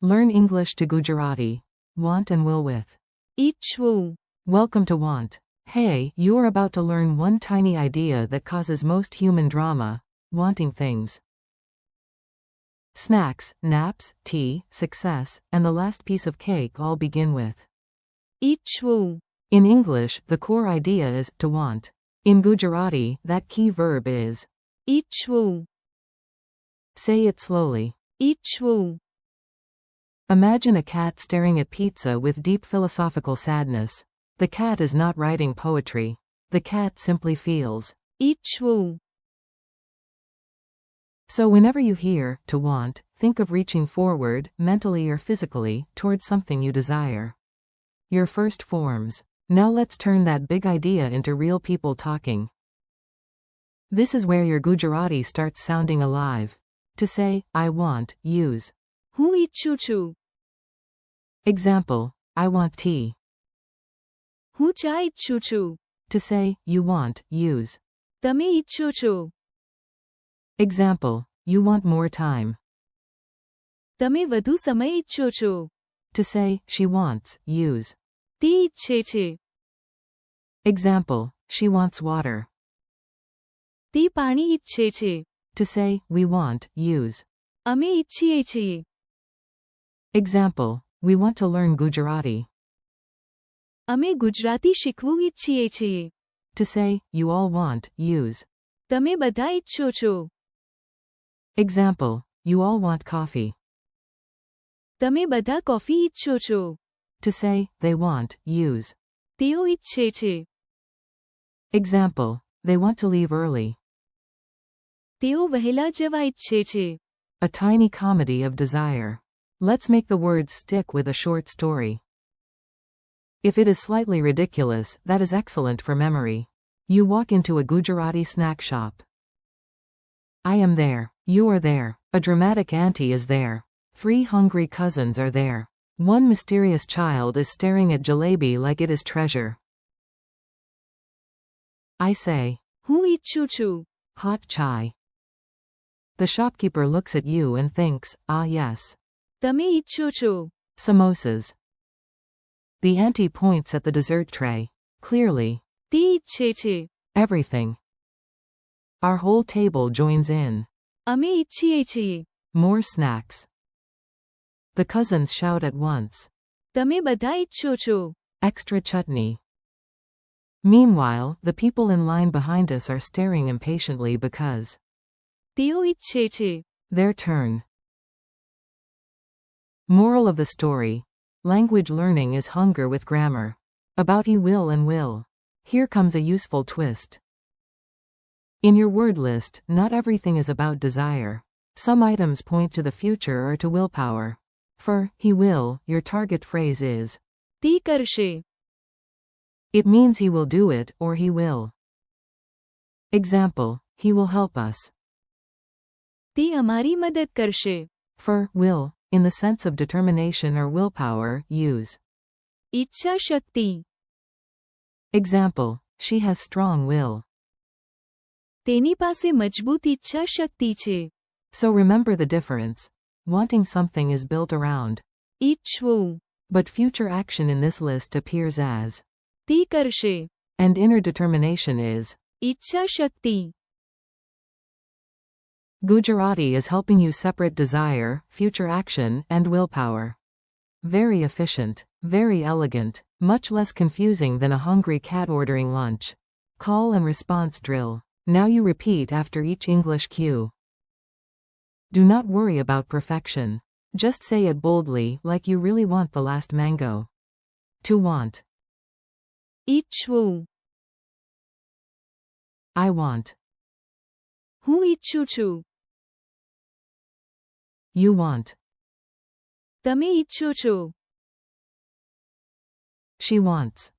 Learn English to Gujarati. Want and will with. ઈચ્છવું. Welcome to Want. Hey, you are about to learn one tiny idea that causes most human drama: wanting things. Snacks, naps, tea, success, and the last piece of cake all begin with. ઈચ્છવું. In English, the core idea is to want. In Gujarati, that key verb is ઈચ્છવું. say it slowly. ઈચ્છવું. Imagine a cat staring at pizza with deep philosophical sadness. The cat is not writing poetry. The cat simply feels. ઈચ્છવું. So whenever you hear to want, think of reaching forward, mentally or physically, towards something you desire. Your first forms. Now let's turn that big idea into real people talking. This is where your Gujarati starts sounding alive. To say, I want, use. હું ઈચ્છું છું. Example, I want tea. હું ચા ઈચ્છું છું. To say, you want, use. તમે ઈચ્છો છો. Example, you want more time. તમે વધુ સમય ઈચ્છો છો. To say, she wants, use. તે ઈચ્છે છે. Example, she wants water. તે પાણી ઈચ્છે છે. To say, we want, use. અમે ઈચ્છીએ છીએ. Example, we want to learn Gujarati. અમે ગુજરાતી શીખવું ઈચ્છીએ છીએ. To say, you all want, use. તમે બધા ઈચ્છો છો. Example, you all want coffee. તમે બધા કોફી ઈચ્છો છો. To say, they want, use. તેઓ ઈચ્છે છે. Example, they want to leave early. તેઓ વહેલા જવા ઈચ્છે છે. A tiny comedy of desire. Let's make the words stick with a short story. If it is slightly ridiculous, that is excellent for memory. You walk into a Gujarati snack shop. I am there. You are there. A dramatic auntie is there. 3 hungry cousins are there. One mysterious child is staring at jalebi like it is treasure. I say, હું ઈચ્છું છું. hot chai. The shopkeeper looks at you and thinks, ah yes. તમે ઈચ્છો છો. Samosas. The auntie points at the dessert tray. Clearly. તે ઈચ્છે છે. Everything. Our whole table joins in. અમે ઈચ્છીએ છીએ. More snacks. The cousins shout at once. તમે બધા ઈચ્છો છો. Extra chutney. Meanwhile, the people in line behind us are staring impatiently because તેઓ ઈચ્છે છે. their turn. Moral of the story. Language learning is hunger with grammar. About he will and will. Here comes a useful twist. In your word list, not everything is about desire. Some items point to the future or to willpower. For he will, your target phrase is તે કરશે. it means he will do it or he will. Example, he will help us. તે અમારી મદદ કરશે. For will, in the sense of determination or willpower, use ઈચ્છા શક્તિ. example, she has strong will. તેની પાસે મજબૂત ઈચ્છા શક્તિ છે. So remember the difference. Wanting something is built around, ઈચ્છવું. but future action in this list appears as, તે કરશે. and inner determination is. ઈચ્છા શક્તિ. Gujarati is helping you separate desire, future action, and willpower. Very efficient, very elegant, much less confusing than a hungry cat ordering lunch. Call and response drill. Now you repeat after each English cue. Do not worry about perfection. Just say it boldly, like you really want the last mango. To want. ઈચ્છવું. I want. હું ઈચ્છું છું. You want. તમે ઈચ્છો છો. She wants.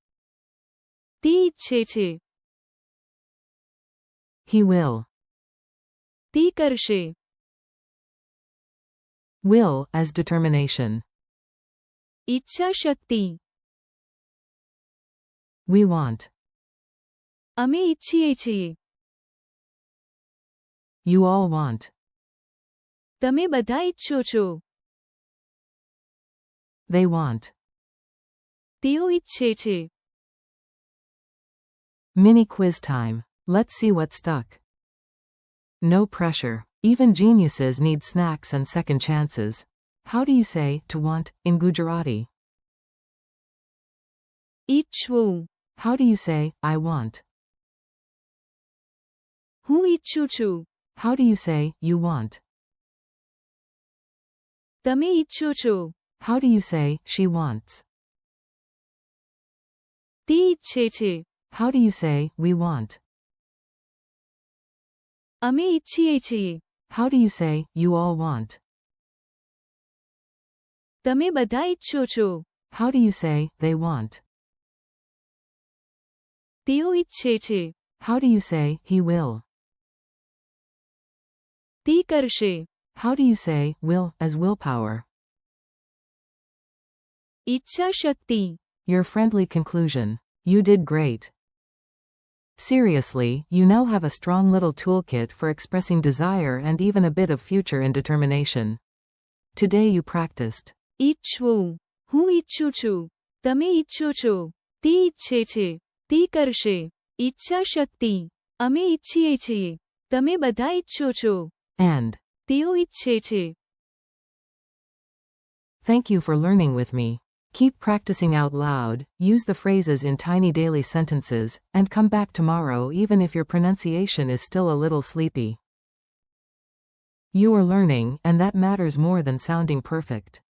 તે ઈચ્છે છે. He will. તે કરશે. Will as determination. ઈચ્છા શક્તિ. We want. અમે ઈચ્છીએ છીએ. You all want. તમે બધા ઈચ્છો છો. They want. તેઓ ઈચ્છે છે. Mini quiz time. Let's see what stuck. No pressure. Even geniuses need snacks and second chances. How do you say to want in Gujarati? ઈચ્છવું. How do you say I want? હું ઈચ્છું છું. How do you say you want? તમે ઈચ્છો છો. How do you say she wants? તે ઈચ્છે છે. How do you say we want? અમે ઈચ્છીએ છીએ. How do you say you all want? તમે બધા ઈચ્છો છો. How do you say they want? તેઓ ઈચ્છે છે. How do you say he will? તે કરશે. How do you say will as willpower? ઈચ્છાશક્તિ. Your friendly conclusion. You did great. Seriously, you now have a strong little toolkit for expressing desire and even a bit of future indetermination. Today you practiced. ઈચ્છવું. હું ઈચ્છું છું. તમે ઈચ્છો છો. તે ઈચ્છે છે. તે કરશે. ઈચ્છાશક્તિ. અમે ઈચ્છીએ છીએ. તમે બધા ઈચ્છો છો. And તેઓ ઈચ્છે છે. thank you for learning with me. Keep practicing out loud, use the phrases in tiny daily sentences, and come back tomorrow even if your pronunciation is still a little sleepy. You are learning, and that matters more than sounding perfect.